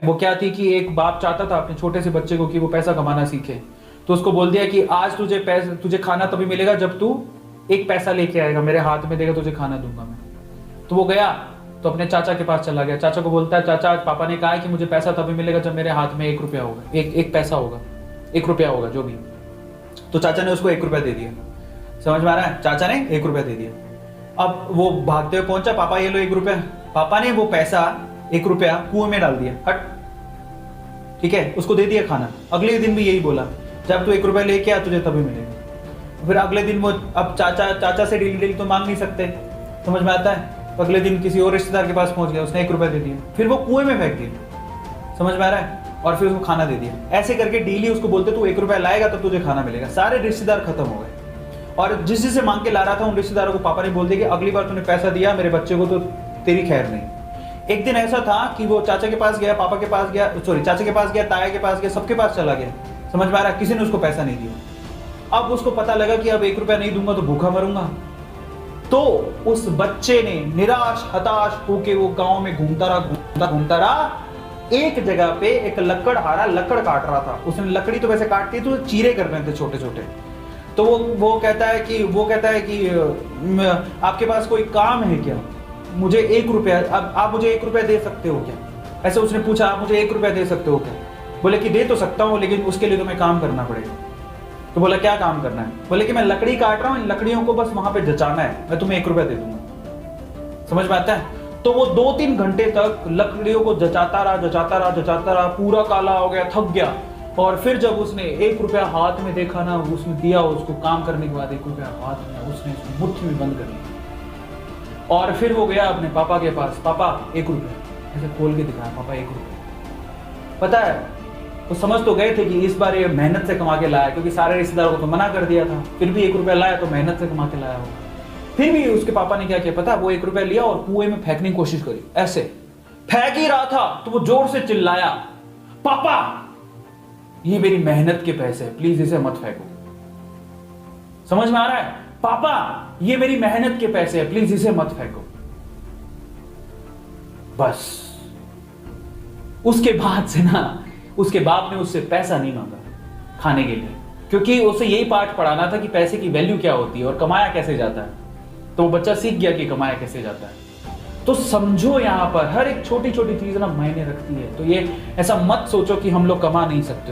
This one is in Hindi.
वो क्या थी कि एक बाप चाहता था अपने छोटे से बच्चे को कि वो पैसा कमाना सीखे, तो उसको बोल दिया कि आज तुझे खाना तभी मिलेगा जब तू एक पैसा लेके आएगा, मेरे हाथ में देगा, तुझे खाना दूंगा मैं। तो वो गया तो अपने चाचा के पास चला गया। चाचा को बोलता है, चाचा आज पापा ने कहा है कि मुझे पैसा तभी मिलेगा जब मेरे हाथ में 1 रुपया होगा, एक पैसा होगा, 1 रुपया होगा जो भी। तो चाचा ने उसको 1 रुपया दे दिया। समझ में आ रहा है? चाचा ने 1 रुपया दे दिया। अब वो भागते हुए पहुंचा, पापा ये लो 1 रुपया। पापा ने वो पैसा 1 रुपया कुएं में डाल दिया, हट, ठीक है, उसको दे दिया खाना। अगले दिन भी यही बोला, जब तू 1 रुपया लेके आ तुझे तभी मिलेगा। फिर अगले दिन वो, अब चाचा से डेली तो मांग नहीं सकते, समझ में आता है? तो अगले दिन किसी और रिश्तेदार के पास पहुंच गया, उसने 1 रुपया दे दिया, फिर वो कुएं में फेंक दिया। समझ में आ रहा है? और फिर उसको खाना दे दिया। ऐसे करके डेली उसको बोलते तू 1 रुपया लाएगा तब तुझे खाना मिलेगा। सारे रिश्तेदार खत्म हो गए, और जिस जिससे मांग के ला रहा था उन रिश्तेदारों को पापा ने बोल दिया कि अगली बार तूने पैसा दिया मेरे बच्चे को तो तेरी खैर नहीं। एक दिन ऐसा था कि वो चाचा के पास गया, पापा के पास गया, सॉरी चाचा के पास गया, ताया के पास गया, सबके पास चला गया। समझ में आ रहा है? किसी ने उसको पैसा नहीं दिया। अब उसको पता लगा कि अब 1 रुपया नहीं दूंगा तो भूखा मरूंगा। तो उस बच्चे ने निराश हताश होके वो गांव में घूमता रहा। एक जगह पे एक लकड़हारा लकड़ काट रहा था। उसने लकड़ी तो वैसे काटती तो चीरे कर रहे थे छोटे छोटे। तो वो कहता है कि आपके पास कोई काम है क्या? मुझे 1 रुपया, अब आप मुझे 1 रुपया दे सकते हो क्या? ऐसे उसने पूछा, आप मुझे 1 रुपया दे सकते हो क्या? बोले कि दे तो सकता हूँ, लेकिन उसके लिए तुम्हें काम करना पड़ेगा। तो बोला क्या काम करना है? बोले कि मैं लकड़ी काट रहा हूँ, इन लकड़ियों को बस वहां पे जचाना है, मैं तुम्हें 1 रुपया दे दूंगा। समझ में आता है? तो वो 2-3 घंटे तक लकड़ियों को जचाता रहा, पूरा काला हो गया, थक गया। और फिर जब उसने 1 रुपया हाथ में देखा ना, उसने दिया उसको काम करने के बाद 1 रुपया हाथ में उसने मुट्ठी में बंद कर लिया। और फिर वो गया अपने पापा के पास, पापा 1 रुपया, ऐसे खोल के दिखाया, पापा 1 रुपया। पता है वो समझ तो गए थे कि इस बार ये मेहनत से कमा के लाया, क्योंकि सारे रिश्तेदारों को तो मना कर दिया था, फिर भी 1 रुपया लाया तो मेहनत से कमा के लाया होगा। फिर भी उसके पापा ने क्या किया पता? वो 1 रुपया लिया और कुएं में फेंकने की कोशिश करी। ऐसे फेंक ही रहा था तो वो जोर से चिल्लाया, पापा ये मेरी मेहनत के पैसे हैं, प्लीज इसे मत फेंको। समझ में आ रहा है? पापा ये मेरी मेहनत के पैसे हैं, प्लीज इसे मत फेंको। बस उसके बाद से ना उसके बाप ने उससे पैसा नहीं मांगा खाने के लिए, क्योंकि उसे यही पाठ पढ़ाना था कि पैसे की वैल्यू क्या होती है और कमाया कैसे जाता है। तो वो बच्चा सीख गया कि कमाया कैसे जाता है। तो समझो यहां पर हर एक छोटी छोटी चीज ना मायने रखती है। तो ये ऐसा मत सोचो कि हम लोग कमा नहीं सकते।